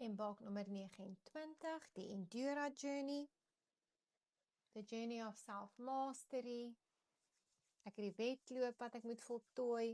Embark nommer 29, die Endura Journey, the Journey of Self-Mastery. Ek het die wedloop wat ek moet voltooi.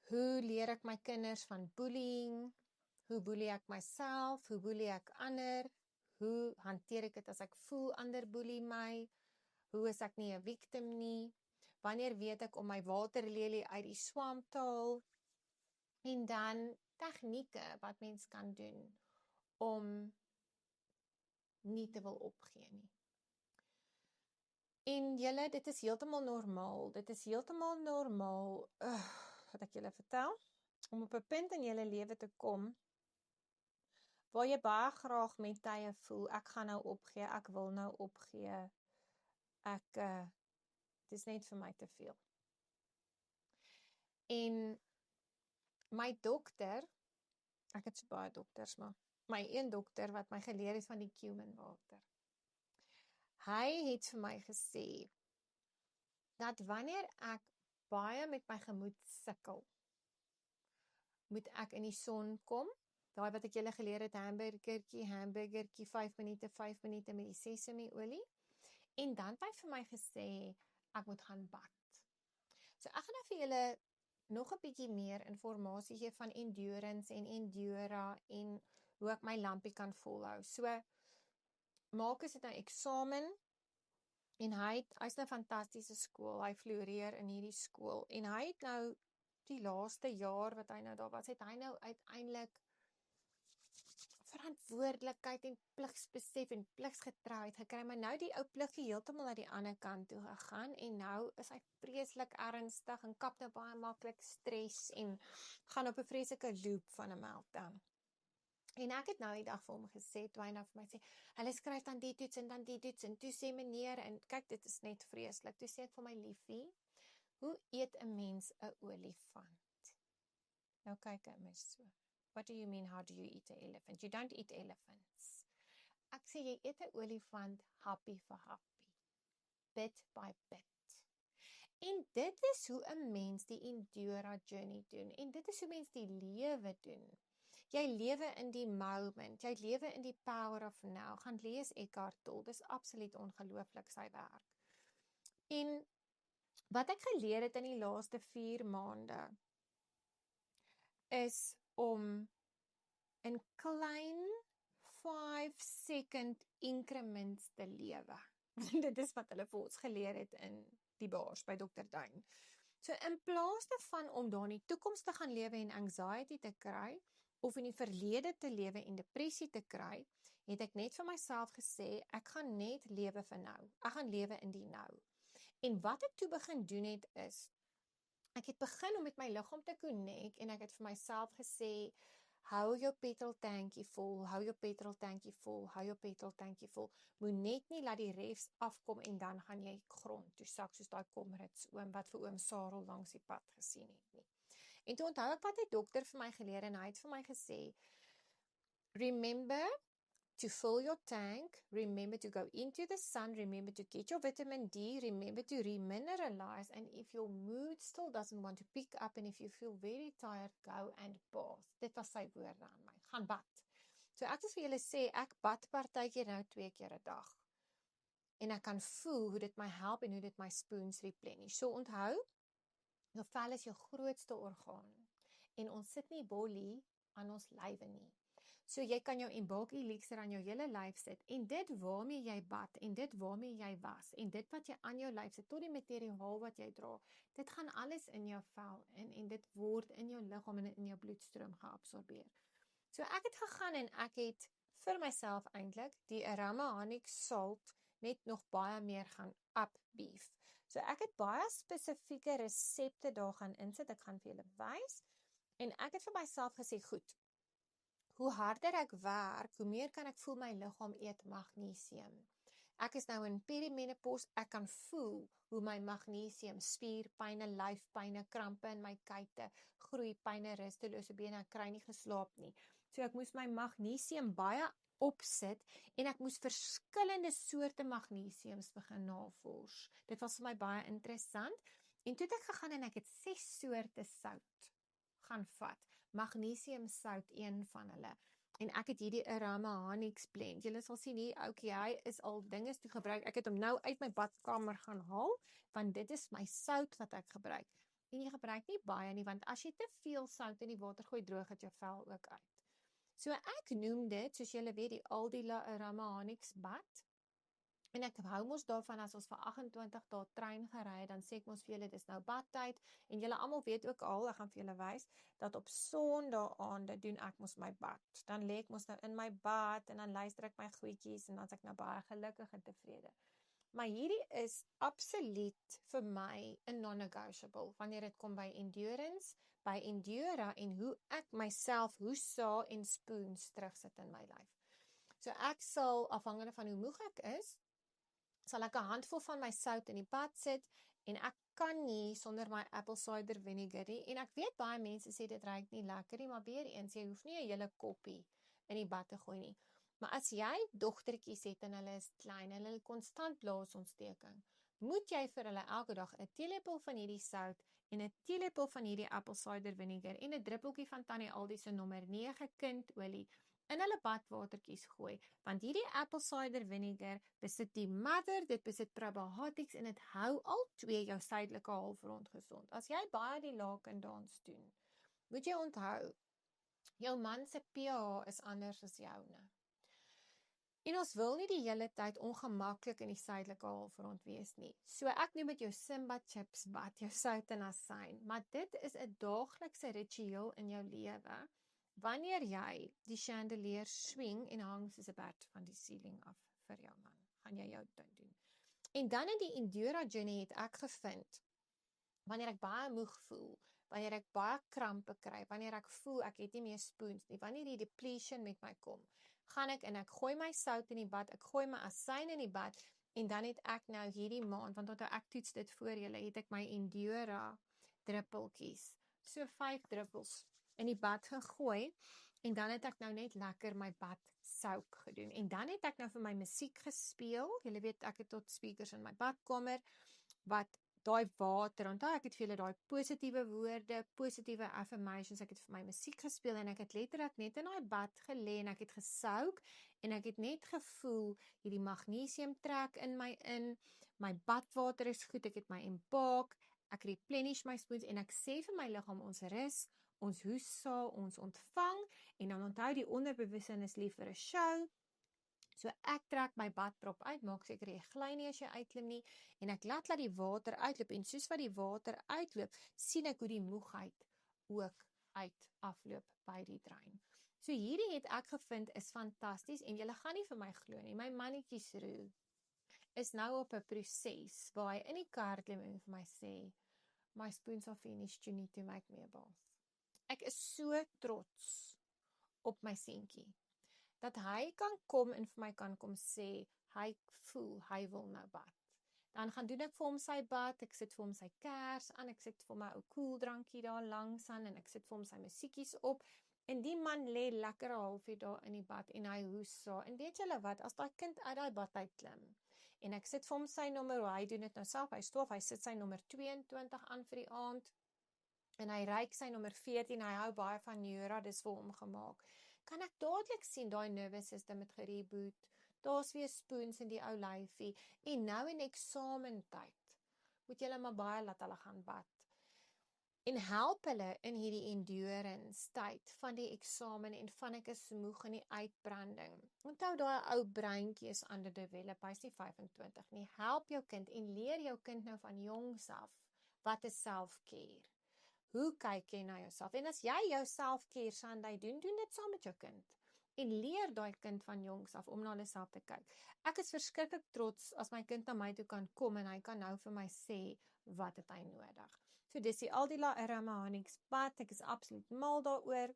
Hoe leer ek my kinders van bullying? Hoe boelie ek myself? Hoe boelie ek ander? Hoe hanteer ek dit as ek voel ander boelie my? Hoe is ek nie 'n victim nie? Wanneer weet ek om my waterlelie uit die swamp te haal? En dan tegnieke wat mens kan doen om nie te wil opgee nie. En julle, dit is heeltemal normaal. Dit is heeltemal normaal, wat ek julle vertel, om op 'n punt in julle lewe te kom, waar jy baie graag met tye voel, ek gaan nou opgee, ek wil nou opgee, dit is net vir my te veel. En my dokter, ek het so baie dokters, maar my een dokter wat my geleer het van die cumin water, hy het vir my gesê, dat wanneer ek baie met my gemoed sukkel, moet ek in die son kom, daai wat ek julle geleer het, hamburgertjie, 5 minute met die sesamieolie, en dan het hy vir my gesê, ek moet gaan bad. So ek gaan nou vir julle nog 'n bietjie meer inligting gee van endurance en endura, en hoe ek my lampie kan volhou. So, Marcus het nou eksamen, en hy's nou 'n fantastiese skool, hy floreer in hierdie skool, en hy het nou die laaste jaar wat hy nou daar was, het hy nou uiteindelik verantwoordelikheid en pligsbesef en pligsgetrouheid gekry, maar nou die ou pliggie heeltemal aan die ander kant toe gegaan, en nou is hy vreeslik ernstig, en kap nou baie maklik stres, en gaan op 'n vreeslike loop van 'n meltdown. En ek het nou die dag vir hom gesê, toe hy nou vir my sê, hulle skryf dan die toets, en dan die toets, en toe sê meneer, en kyk, dit is net vreeslik, toe sê ek vir my liefie, hoe eet 'n mens 'n olifant? Nou kyk hy my so, what do you mean, how do you eat an elephant? You don't eat elephants. Ek sê, jy eet 'n olifant happie vir happie, bit by bit. En dit is hoe 'n mens die Endura Journey doen, en dit is hoe mens die lewe doen. Jy lewe in die moment, jy lewe in die power of now. Gaan lees Eckhart Tolle, dis absoluut ongelooflik sy werk. En wat ek geleer het in die laaste 4 maande, is om in klein 5-second increments te lewe. Dit is wat hulle vir ons geleer het in die baars by Dr. Duin. So in plaas daarvan om daar in die toekoms te gaan lewe en anxiety te kry, of in die verlede te lewe en depressie te kry, het ek net vir myself gesê, ek gaan net lewe vir nou. Ek gaan lewe in die nou. En wat ek toe begin doen het is, ek het begin om met my liggaam te connect, en ek het vir myself gesê, hou jou petrol tankie vol, hou jou petrol tankie vol, hou jou petrol tankie vol. Moet net nie laat die refs afkom, en dan gaan jy grond toe sak, soos daai komrits oom, wat vir oom Sarel langs die pad gesien het nie. En toe onthou ek wat die dokter vir my geleer, en hy het vir my gesê, remember to fill your tank, remember to go into the sun, remember to get your vitamin D, remember to remineralize, and if your mood still doesn't want to pick up, and if you feel very tired, go and bath. Dit was sy woorde aan my, gaan bad. So ek wil vir julle sê, ek bad partykeer nou 2 keer 'n dag. En ek kan voel hoe dit my help, en hoe dit my spoons replenish. So onthou, jou vel is jou grootste orgaan, en ons sit nie bolie aan ons lywe nie. So jy kan jou Embark Elixir aan jou hele lyf sit, en dit waarmee jy bad, en dit waarmee jy was, en dit wat jy aan jou lyf sit, tot die materiaal wat jy dra, dit gaan alles in jou vel in, en dit word in jou liggaam en in jou bloedstroom geabsorbeer. So ek het gegaan, en ek het vir myself eintlik die Aromahanix salt net nog baie meer gaan upbeef. So ek het baie spesifieke resepte daar gaan insit, ek gaan vir julle wys, en ek het vir myself gesê, goed, hoe harder ek werk, hoe meer kan ek voel my liggaam eet magnesium. Ek is nou in perimenopause, ek kan voel hoe my magnesium, spierpyne, lyfpyne, krampe in my kuite, groeipyne, rustelose bene, ek kry nie geslaap nie. So ek moes my magnesium baie opsit, en ek moes verskillende soorte magnesiums begin navors. Dit was vir my baie interessant, en toe het ek gegaan en ek het 6 soorte sout gaan vat. magnesiumsout een van hulle. En ek het hierdie Aramahanix blend. Julle sal sien hier, okay, hy is al dinges toe gebruik. Ek het hom nou uit my badkamer gaan haal, want dit is my sout wat ek gebruik. En jy gebruik nie baie nie, want as jy te veel sout in die water gooi, droog het jou vel ook uit. So ek noem dit, soos julle weet, die Aldila Aramahanix bad. En ek hou mos daarvan as ons vir 28 dae trein gery het, dan sê ek mos vir julle, dis nou badtyd, en julle almal weet ook al, ek gaan vir julle wys, dat op Sondae-aande doen ek mos my bad. Dan lê ek mos nou in my bad, en dan luister ek my goedjies, en dan is ek nou baie gelukkig en tevrede. Maar hierdie is absoluut vir my 'n non-negotiable, wanneer dit kom by endurance, by Endura, en hoe ek myself, hoesa en spoons terugsit in my lyf. So ek sal, afhangende van hoe moeg ek is, sal ek 'n handvol van my sout in die bad sit, en ek kan nie sonder my apple cider vinegar nie, en ek weet baie mense sê dit ruik nie lekker nie, maar weer eens, jy hoef nie 'n hele koppie in die bad te gooi nie. Maar as jy dogtertjies het en hulle is klein, en hulle konstant blaasontsteking, moet jy vir hulle elke dag 'n teelepel van hierdie sout en 'n teelepel van hierdie apple cider vinegar en 'n druppeltjie van Tannie Aldi se nommer 9 kindolie in hulle badwatertjies gooi, want hierdie apple cider vinegar besit die mother, dit besit probiotics en dit hou al twee jou suidelike halfrond gesond. As jy baie die lakendans doen, moet jy onthou, jou man se pH is anders as joune. En ons wil nie die hele tyd ongemaklik in die suidelike halfrond wees nie. So ek noem dit jou Simba chips bad, jou sout en asyn, maar dit is 'n daaglikse ritueel in jou lewe. Wanneer jy die chandelier swing en hang soos 'n perd van die ceiling af vir jou man, gaan jy jou ding doen. En dan in die Endura journey het ek gevind, wanneer ek baie moeg voel, wanneer ek baie krampe kry, wanneer ek voel ek het nie meer spoons nie, wanneer die depletion met my kom, gaan ek en ek gooi my sout in die bad, ek gooi my asyn in die bad, en dan het ek nou hierdie maand, want onthou ek toets dit voor julle, het ek my Endura druppeltjies, so 5 druppels in die bad gegooi, en dan het ek nou net lekker my bad soak gedoen, en dan het ek nou vir my musiek gespeel, julle weet ek het tot speakers in my badkamer, wat daai water, onthou ek het vir julle daai positiewe woorde, positiewe affirmations, ek het vir my musiek gespeel, en ek het letterlik net in daai bad gelê, en ek het gesouk, en ek het net gevoel, hierdie magnesium trek in, my badwater is goed, ek het my embark, ek replenish my spoons, en ek sê vir my liggaam, ons rus, ons hoesa, ons ontvang, en dan onthou die onderbewussin is lief vir 'n show, so ek trek my badprop uit, maak seker jy gly nie as jy uitklim nie, en ek laat die water uitloop, en soos wat die water uitloop, sien ek hoe die moegheid ook afloop by die trein. So hierdie het ek gevind is fantasties, en julle gaan nie vir my glo nie, my mannetjie Sru is nou op 'n proses, waar hy in die kar klim en vir my sê, my spoons are finished, you need to make me a bath. Ek is so trots op my seentjie, dat hy kan kom en vir my kan kom sê, hy voel, hy wil nou bad. Dan gaan doen ek vir hom sy bad, ek sit vir hom sy kers aan, ek sit vir my ou koeldrankie daar langs aan, en ek sit vir hom sy musiekies op, en die man lê lekker 'n halfuur daar in die bad, en hy hoesa, en weet julle wat, as daai kind uit daai bad uitklim, en ek sit vir hom sy nommer, hy doen dit nou self, hy stoof, hy sit sy nommer 22 aan vir die aand, en hy ryk sy nommer 14, hy hou baie van Neura, dis vir hom gemaak, kan ek dadelik sien, daai nervous system het gereboot, daar's weer spoons in die ou lyfie, en nou in eksamentyd, moet julle maar baie laat hulle gaan bad, en help hulle in hierdie endurance tyd van die eksamen, en van ek is moeg in die uitbranding. Onthou daai ou breintjie is underdevelop, hy is nie 25 nie, help jou kind, en leer jou kind nou van jongs af, wat is self-care? Hoe kyk jy na jouself? En as jy jou self-care Sunday doen dit saam met jou kind. En leer daai kind van jongs af om na hulle self te kyk. Ek is verskriklik trots as my kind na my toe kan kom en hy kan nou vir my sê wat het hy nodig. So dis die Aldila Aramahanix bad, ek is absoluut mal daaroor.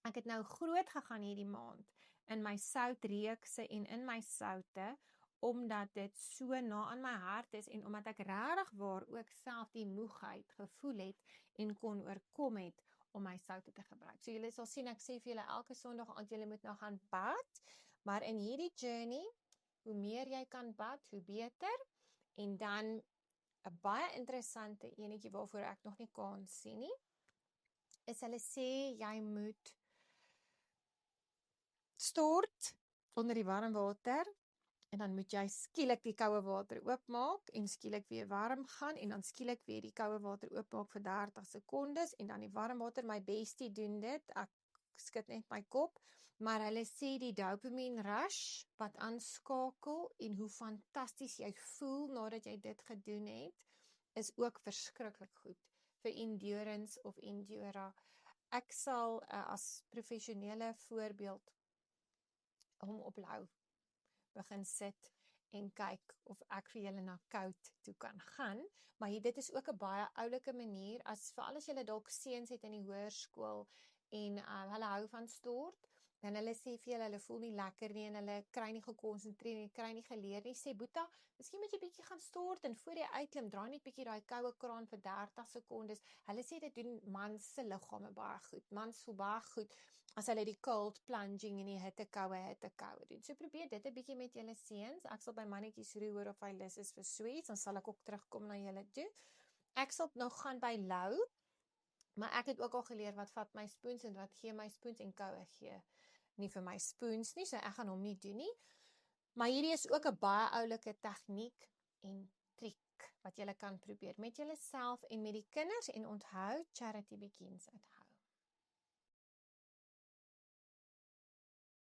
Ek het nou groot gegaan hierdie maand in my soutreekse en in my soute, omdat dit so na aan my hart is en omdat ek regtig waar ook self die moegheid gevoel het en kon oorkom het om my soute te gebruik. So julle sal sien, ek sê vir julle elke Sondag aand julle moet nou gaan bad, maar in hierdie journey, hoe meer jy kan bad, hoe beter. En dan 'n baie interessante enetjie waarvoor ek nog nie kans sien nie, is hulle sê, jy moet stort onder die warm water, en dan moet jy skielik die koue water oopmaak, en skielik weer warm gaan, en dan skielik weer die koue water oopmaak vir 30 sekondes, en dan die warm water, my bestie doen dit, ek skud net my kop, maar hulle sê die dopamine rush, wat aanskakel, en hoe fantasties jy voel, nadat jy dit gedoen het, is ook verskriklik goed, vir endurance of endura. Ek sal as professionele voorbeeld, hom op Lou begin sit en kyk of ek vir julle na Koud toe kan gaan, maar dit is ook 'n baie oulike manier, veral as julle dalk seuns het in die hoërskool en hulle hou van stort, dan hulle sê vir julle, hulle voel nie lekker nie en hulle kry nie gekonsentreer nie, kry nie geleer nie, sê Boeta, miskien moet jy bietjie gaan stort en voor jy uitklim, draai net bietjie daai koue kraan vir 30 sekondes. Hulle sê dit doen mans se liggame baie goed. Mans voel baie goed as hulle die cold plunging en die hittekoue doen. So probeer dit 'n bietjie met julle seuns. Ek sal by mannetjies roer of hy lus is vir sweets, dan sal ek ook terugkom na julle toe. Ek sal nog gaan by Lou, maar ek het ook al geleer wat vat my spoons en wat gee my spoons en koue gee nie vir my spoons nie, so ek gaan hom nie doen nie. Maar hierdie is ook 'n baie oulike tegniek en triek wat julle kan probeer met julleself en met die kinders, en onthou, charity begins at home.